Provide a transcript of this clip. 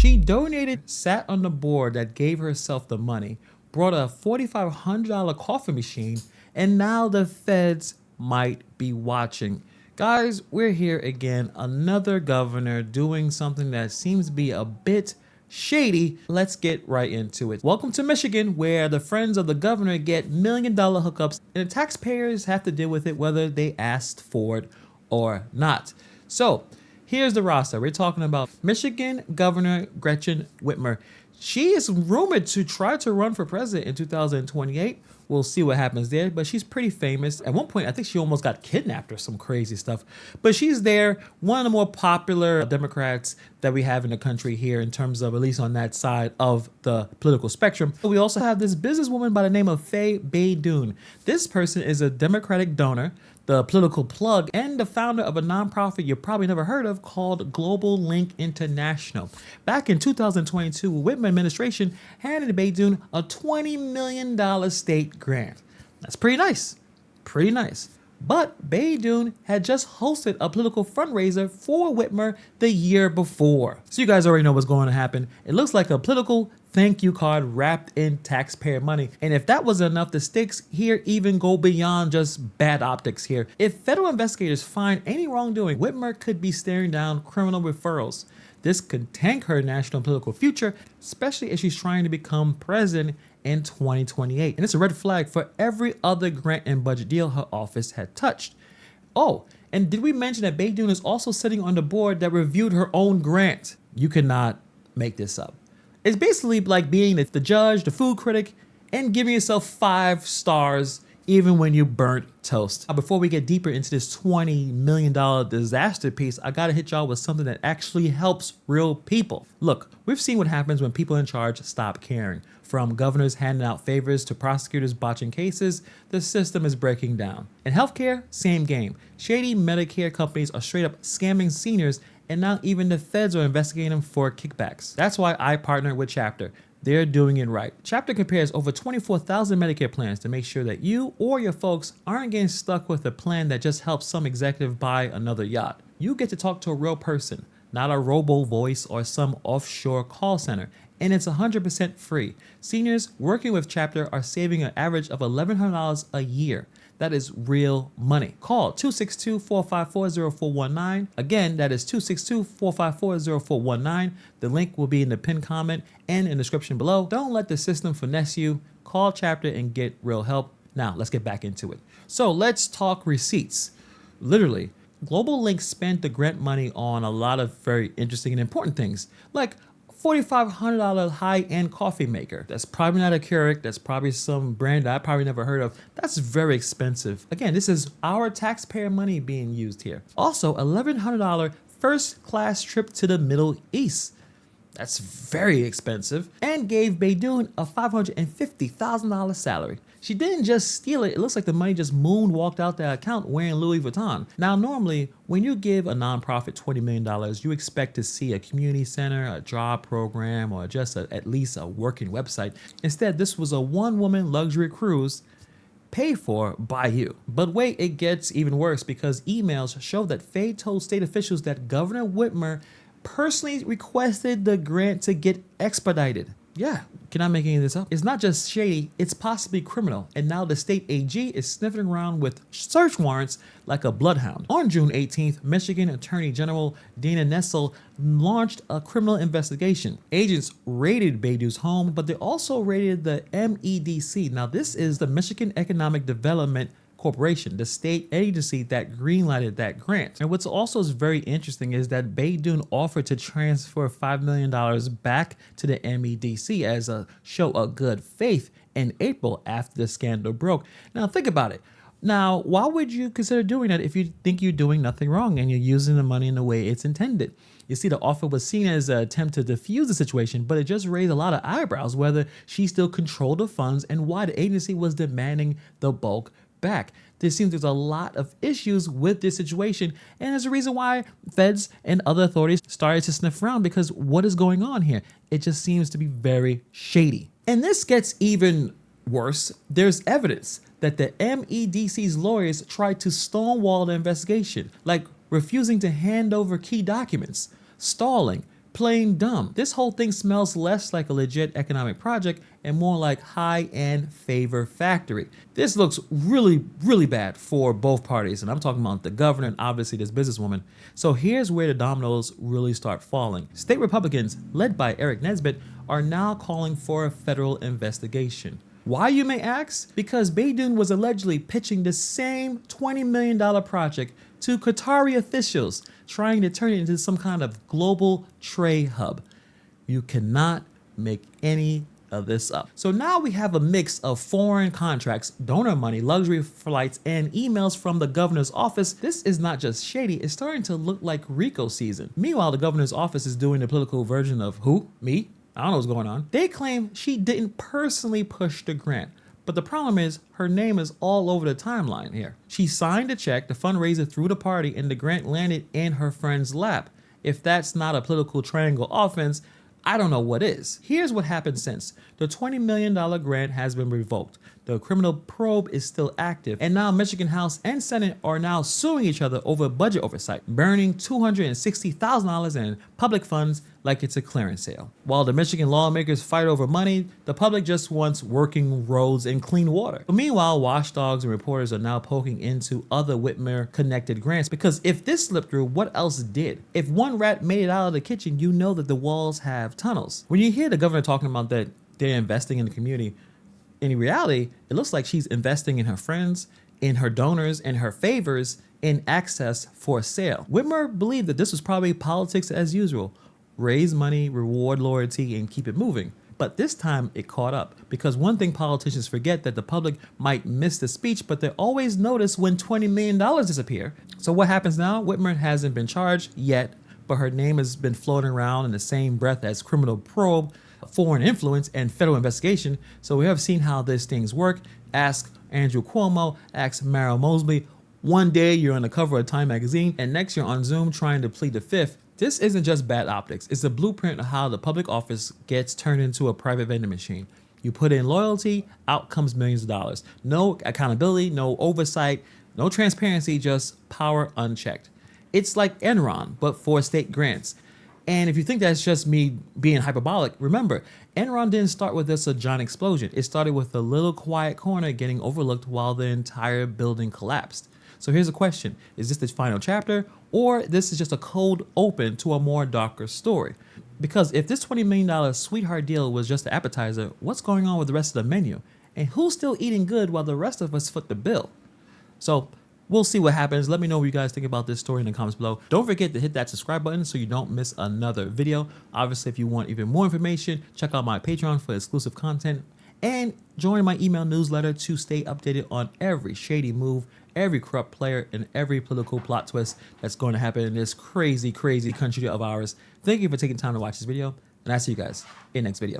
She donated, sat on the board that gave herself the money, brought a $4,500 coffee machine, and now the feds might be watching. Guys, we're here again. Another governor doing something that seems to be a bit shady. Let's get right into it. Welcome to Michigan, where the friends of the governor get $1 million hookups and the taxpayers have to deal with it whether they asked for it or not. So here's the roster. We're talking about Michigan Governor Gretchen Whitmer. She is rumored to try to run for president in 2028. We'll see what happens there, but she's pretty famous. At one point, I think she almost got kidnapped or some crazy stuff. But she's there, one of the more popular Democrats that we have in the country here in terms of, at least on that side of the political spectrum. We also have this businesswoman by the name of Fay Beydoun. This person is a Democratic donor, the political plug, and the founder of a nonprofit you probably never heard of called Global Link International. Back in 2022, Whitmer administration handed Beydoun a $20 million state grant. That's pretty nice. Pretty nice. But Beydoun had just hosted a political fundraiser for Whitmer the year before. So you guys already know what's going to happen. It looks like a political thank you card wrapped in taxpayer money. And if that wasn't enough, the stakes here even go beyond just bad optics here. If federal investigators find any wrongdoing, Whitmer could be staring down criminal referrals. This could tank her national political future, especially if she's trying to become president in 2028. And it's a red flag for every other grant and budget deal her office had touched. Oh, and did we mention that Beydoun is also sitting on the board that reviewed her own grant? You cannot make this up. It's basically like being the judge, the food critic, and giving yourself 5 stars even when you burnt toast. Now, before we get deeper into this $20 million disaster piece, I gotta hit y'all with something that actually helps real people. Look, we've seen what happens when people in charge stop caring. From governors handing out favors to prosecutors botching cases, the system is breaking down. In healthcare, same game. Shady Medicare companies are straight up scamming seniors, and now even the feds are investigating them for kickbacks. That's why I partner with Chapter. They're doing it right. Chapter compares over 24,000 Medicare plans to make sure that you or your folks aren't getting stuck with a plan that just helps some executive buy another yacht. You get to talk to a real person, not a robo voice or some offshore call center. And it's 100% free. Seniors working with Chapter are saving an average of $1,100 a year. That is real money. Call 262-454-0419. Again, that is 262-454-0419. The link will be in the pinned comment and in the description below. Don't let the system finesse you. Call Chapter and get real help. Now, let's get back into it. So let's talk receipts. Literally, Global Link spent the grant money on a lot of very interesting and important things, like $4,500 high-end coffee maker. That's probably not a Keurig. That's probably some brand that I probably never heard of. That's very expensive. Again, this is our taxpayer money being used here. Also, $1,100 first-class trip to the Middle East. That's very expensive. And gave Beydoun a $550,000 salary. She didn't just steal it. It looks like the money just moonwalked out that account wearing Louis Vuitton. Now, normally, when you give a nonprofit $20 million, you expect to see a community center, a job program, or just at least a working website. Instead, this was a one-woman luxury cruise paid for by you. But wait, it gets even worse because emails show that Fay told state officials that Governor Whitmer personally requested the grant to get expedited. Yeah, cannot make any of this up. It's not just shady, it's possibly criminal. And now the state AG is sniffing around with search warrants like a bloodhound. On June 18th, Michigan Attorney General Dana Nessel launched a criminal investigation. Agents raided Beydoun's home, but they also raided the MEDC. Now this is the Michigan Economic Development Corporation, the state agency that greenlighted that grant. And what's also is very interesting is that Beydoun offered to transfer $5 million back to the MEDC as a show of good faith in April after the scandal broke. Now think about it. Now, why would you consider doing that if you think you're doing nothing wrong and you're using the money in the way it's intended? You see, the offer was seen as an attempt to defuse the situation, but it just raised a lot of eyebrows whether she still controlled the funds and why the agency was demanding the bulk back. There seems there's a lot of issues with this situation, and there's a reason why feds and other authorities started to sniff around, because what is going on here? It just seems to be very shady. And this gets even worse. There's evidence that the MEDC's lawyers tried to stonewall the investigation, like refusing to hand over key documents, stalling, plain dumb. This whole thing smells less like a legit economic project and more like high-end favor factory. This looks really, really bad for both parties, and I'm talking about the governor and obviously this businesswoman. So here's where the dominoes really start falling. State Republicans, led by Aric Nesbitt, are now calling for a federal investigation. Why, you may ask? Because Beydoun was allegedly pitching the same $20 million project to Qatari officials, trying to turn it into some kind of global trade hub. You cannot make any of this up. So now we have a mix of foreign contracts, donor money, luxury flights, and emails from the governor's office. This is not just shady, it's starting to look like RICO season. Meanwhile, the governor's office is doing the political version of who? Me? I don't know what's going on. They claim she didn't personally push the grant, but the problem is her name is all over the timeline here. She signed a check, the fundraiser through the party, and the grant landed in her friend's lap. If that's not a political triangle offense, I don't know what is. Here's what happened since. The $20 million grant has been revoked. The criminal probe is still active, and now Michigan House and Senate are now suing each other over budget oversight, burning $260,000 in public funds like it's a clearance sale. While the Michigan lawmakers fight over money, the public just wants working roads and clean water. But meanwhile, watchdogs and reporters are now poking into other Whitmer-connected grants, because if this slipped through, what else did? If one rat made it out of the kitchen, you know that the walls have tunnels. When you hear the governor talking about that they're investing in the community, in reality, it looks like she's investing in her friends, in her donors, and her favors, in access for sale. Whitmer believed that this was probably politics as usual. Raise money, reward loyalty, and keep it moving. But this time it caught up, because one thing politicians forget, that the public might miss the speech, but they always notice when $20 million disappear. So what happens now? Whitmer hasn't been charged yet, but her name has been floating around in the same breath as criminal probe, foreign influence, and federal investigation. So we have seen how these things work. Ask Andrew Cuomo, ask Mario Mosley. One day you're on the cover of Time magazine, and next you're on Zoom trying to plead the fifth. This isn't just bad optics. It's a blueprint of how the public office gets turned into a private vending machine. You put in loyalty, out comes millions of dollars. No accountability, no oversight, no transparency, just power unchecked. It's like Enron, but for state grants. And if you think that's just me being hyperbolic, remember, Enron didn't start with this a giant explosion. It started with a little quiet corner getting overlooked while the entire building collapsed. So here's a question. Is this the final chapter, or this is just a cold open to a more darker story? Because if this $20 million sweetheart deal was just an appetizer, what's going on with the rest of the menu? And who's still eating good while the rest of us foot the bill? So we'll see what happens. Let me know what you guys think about this story in the comments below. Don't forget to hit that subscribe button so you don't miss another video. Obviously, if you want even more information, check out my Patreon for exclusive content, and join my email newsletter to stay updated on every shady move, every corrupt player, and every political plot twist that's going to happen in this crazy, crazy country of ours. Thank you for taking time to watch this video, and I'll see you guys in the next video.